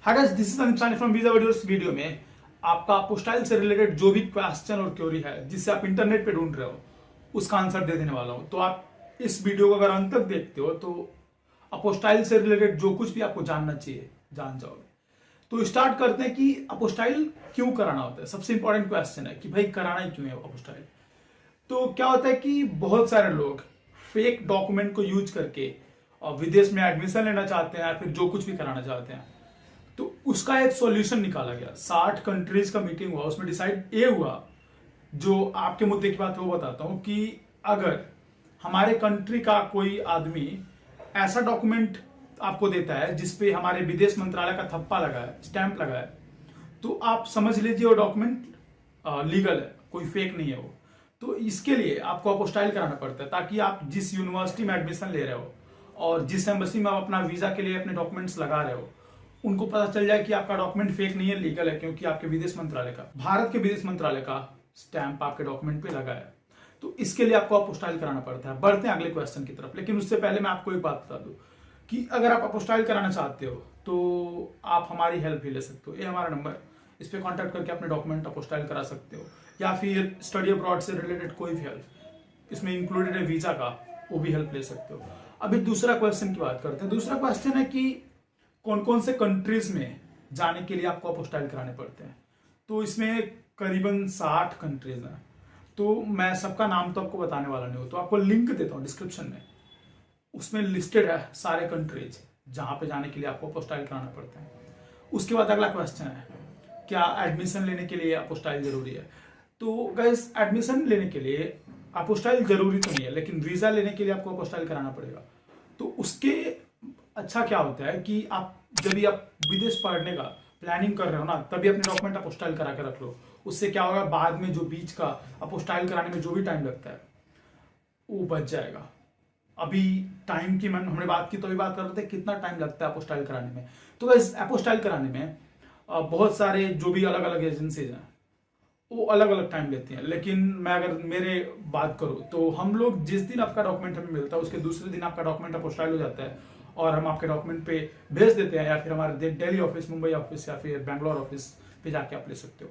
Hi guys, this is Anil from visa videos. Video में आपका apostille से रिलेटेड जो भी क्वेश्चन और क्वेरी है जिससे आप इंटरनेट पे ढूंढ रहे हो उसका आंसर दे देने वाला हूं। तो आप इस वीडियो को अगर अंत तक देखते हो तो अपोस्टाइल से रिलेटेड जो कुछ भी आपको जानना चाहिए जान जाओगे। तो स्टार्ट करते हैं कि अपोस्टाइल क्यों कराना होता है। सबसे इंपॉर्टेंट क्वेश्चन है कि भाई कराना ही क्यों है अपोस्टाइल। तो क्या होता है कि बहुत सारे लोग फेक डॉक्यूमेंट को यूज करके और विदेश में एडमिशन लेना चाहते हैं या फिर जो कुछ भी कराना चाहते हैं। तो उसका एक सॉल्यूशन निकाला गया। 60 कंट्रीज का मीटिंग हुआ, उसमें डिसाइड ये हुआ, जो आपके मुद्दे की बात है वो बताता हूं, कि अगर हमारे कंट्री का कोई आदमी ऐसा डॉक्यूमेंट आपको देता है जिसपे हमारे विदेश मंत्रालय का थप्पा लगा है, स्टैंप लगा है, तो आप समझ लीजिए वो डॉक्यूमेंट लीगल है, कोई फेक नहीं है वो। तो इसके लिए आपको अपोस्टाइल कराना पड़ता है ताकि आप जिस यूनिवर्सिटी में एडमिशन ले रहे हो और जिस एम्बेसी में आप अपना वीजा के लिए अपने डॉक्यूमेंट्स लगा रहे हो उनको पता चल जाए कि आपका डॉक्यूमेंट फेक नहीं है, लीगल है, क्योंकि आपके विदेश मंत्रालय का, भारत के विदेश मंत्रालय का स्टैंप आपके डॉक्यूमेंट पे लगा है। तो इसके लिए आपको अपोस्टाइल कराना पड़ता है। बढ़ते हैं अगले क्वेश्चन की तरफ, लेकिन उससे पहले मैं आपको एक बात बता दूं कि अगर आप अपोस्टाइल कराना चाहते हो तो आप हमारी हेल्प भी ले सकते हो। ये हमारा नंबर, इस पर कॉन्टैक्ट करके अपने डॉक्यूमेंट अपोस्टाइल करा सकते हो, या फिर स्टडी अब्रॉड से रिलेटेड कोई भी हेल्प, इसमें इंक्लूडेड है वीजा का, वो भी हेल्प ले सकते हो। अभी दूसरा क्वेश्चन की बात करते हैं। दूसरा क्वेश्चन है कि कौन कौन से कंट्रीज में जाने के लिए आपको अपोस्टाइल कराने पड़ते हैं। तो इसमें करीबन 60 कंट्रीज हैं। तो मैं सबका नाम तो आपको बताने वाला नहीं हूं, तो आपको लिंक देता हूं डिस्क्रिप्शन में, उसमें लिस्टेड है सारे कंट्रीज जहां पे जाने के लिए आपको अपोस्टाइल कराना पड़ता है। उसके बाद अगला क्वेश्चन है, क्या एडमिशन लेने के लिए अपोस्टाइल जरूरी है। तो गाइस, एडमिशन लेने के लिए अपोस्टाइल जरूरी तो नहीं है, लेकिन वीजा लेने के लिए आपको अपोस्टाइल कराना पड़ेगा। तो उसके अच्छा क्या होता है कि आप जब भी आप विदेश पढ़ने का प्लानिंग कर रहे हो ना, तभी अपने डॉक्यूमेंट अपोस्टाइल करा के रख लो। उससे क्या होगा, बाद में जो बीच का अपोस्टाइल कराने में जो भी टाइम लगता है वो बच जाएगा। अभी टाइम की हमने बात की तो अभी बात कर रहे थे कितना टाइम लगता है अपोस्टाइल कराने में। तो इस अपोस्टाइल कराने में बहुत सारे जो भी अलग अलग एजेंसीज हैं वो अलग अलग टाइम लेती हैं, लेकिन मैं अगर मेरे बात करूं तो हम लोग जिस दिन आपका डॉक्यूमेंट हमें मिलता है उसके दूसरे दिन आपका डॉक्यूमेंट अपोस्टाइल हो जाता है और हम आपके डॉक्यूमेंट पे भेज देते हैं, या फिर हमारे दिल्ली ऑफिस, मुंबई ऑफिस या फिर बैंगलोर ऑफिस पे जाके आप ले सकते हो।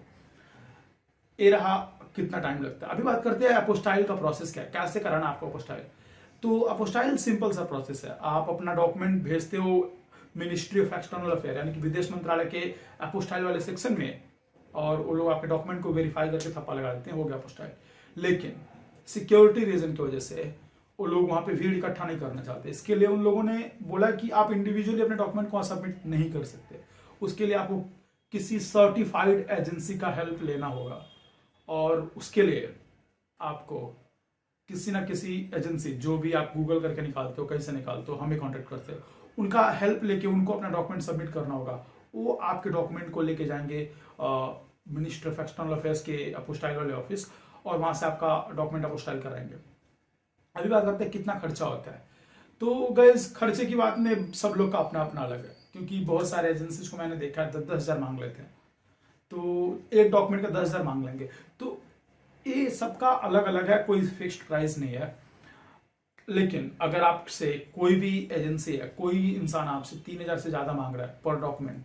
ये रहा कितना टाइम लगता है। अभी बात करते हैं अपोस्टाइल का प्रोसेस क्या है, कैसे कराना आपको अपोस्टाइल। तो अपोस्टाइल सिंपल सा प्रोसेस है। आप अपना डॉक्यूमेंट भेजते हो मिनिस्ट्री ऑफ एक्सटर्नल अफेयर यानी कि विदेश मंत्रालय के अपोस्टाइल वाले सेक्शन में, और वो लोग आपके डॉक्यूमेंट को वेरीफाई करके थप्पा लगा देते हैं, हो गया अपोस्टाइल। लेकिन सिक्योरिटी रीजन की वजह से वो लोग वहां पे भीड़ इकट्ठा नहीं करना चाहते। इसके लिए उन लोगों ने बोला कि आप इंडिविजुअली अपने डॉक्यूमेंट को सबमिट नहीं कर सकते। उसके लिए आपको किसी सर्टिफाइड एजेंसी का हेल्प लेना होगा, और उसके लिए आपको किसी ना किसी एजेंसी, जो भी आप गूगल करके निकालते हो, कहीं से निकालते हो, हमें कॉन्टेक्ट करते हो, उनका हेल्प लेके उनको अपना डॉक्यूमेंट सबमिट करना होगा। वो आपके डॉक्यूमेंट को लेके जाएंगे मिनिस्ट्री ऑफ एक्सटर्नल अफेयर्स के अपोस्टाइल वाले ऑफिस, और वहां से आपका डॉक्यूमेंट अपोस्टाइल कराएंगे। अभी बात करते हैं कितना खर्चा होता है। तो गैस, खर्चे की बात में सब लोग का अपना अपना अलग है, क्योंकि बहुत सारे एजेंसीज को मैंने देखा है 10,000 मांग लेते हैं। तो एक डॉक्यूमेंट का 10,000 मांग लेंगे। तो ये सबका अलग अलग है, कोई फिक्स्ड प्राइस नहीं है। लेकिन अगर आपसे कोई भी एजेंसी है, कोई इंसान आपसे 3,000 से ज्यादा मांग रहा है पर डॉक्यूमेंट,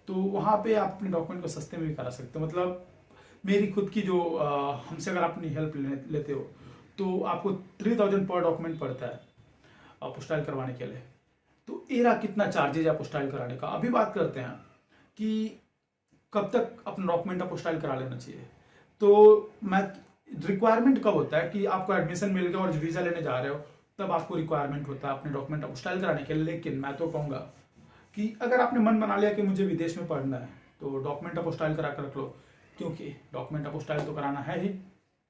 तो वहां पे आप अपने डॉक्यूमेंट को सस्ते में भी करा सकते हो। मतलब मेरी खुद की जो हमसे अगर आप अपनी हेल्प लेते हो तो आपको 3,000 पर डॉक्यूमेंट पड़ता है अपोस्टाइल करवाने के लिए। तो एरा कितना चार्जेज है अपोस्टाइल कराने का। अभी बात करते हैं कि कब तक अपना डॉक्यूमेंट अपोस्टाइल करा लेना चाहिए। तो मैं रिक्वायरमेंट कब होता है कि आपको एडमिशन मिल गया और वीजा लेने जा रहे हो, तब आपको रिक्वायरमेंट होता है अपने डॉक्यूमेंट अपोस्टाइल कराने के लिए। लेकिन मैं तो कहूंगा कि अगर आपने मन बना लिया कि मुझे विदेश में पढ़ना है तो डॉक्यूमेंट अपोस्टाइल करा कर रख लो, क्योंकि डॉक्यूमेंट अपोस्टाइल तो कराना है ही,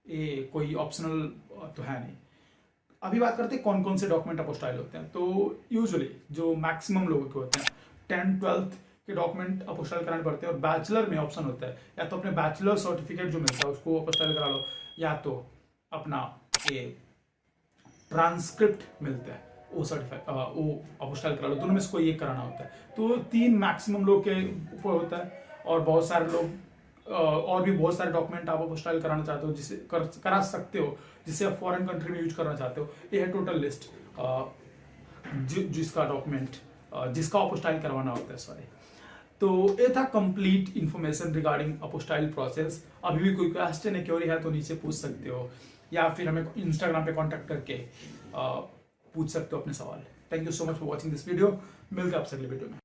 ये कोई ऑप्शनल तो है नहीं। अभी बात करते हैं कौन कौन से डॉक्यूमेंट अपोस्टाइल होते हैं। तो यूजुअली जो मैक्सिमम लोगों के होते हैं 10th 12th के डॉक्यूमेंट अपोस्टाइल कराने पड़ते हैं, और बैचलर में ऑप्शन होता है, या तो अपने बैचलर सर्टिफिकेट जो मिलता है उसको अपोस्टाइल करा लो, या तो अपना ये ट्रांसक्रिप्ट मिलता है वो वो अपोस्टाइल करा लो। दोनों में से कोई एक कराना होता है। तो 3 मैक्सिमम लोग के ऊपर होता है, और बहुत सारे लोग और भी बहुत सारे डॉक्यूमेंट आप अपोस्टाइल कराना चाहते हो, जिसे करा सकते हो, जिसे आप फॉरेन कंट्री में यूज करना चाहते हो। ये है टोटल लिस्ट जिसका डॉक्यूमेंट जिसका अपोस्टाइल करवाना होता है। सॉरी, तो ये था complete information regarding apostille process. अभी भी कोई क्वेश्चन है, क्वेरी है तो नीचे पूछ सकते हो, या फिर हमें इंस्टाग्राम पे कांटेक्ट करके पूछ सकते हो अपने सवाल। Thank you so much for watching this video. मिलते हैं आपसे अगले वीडियो में।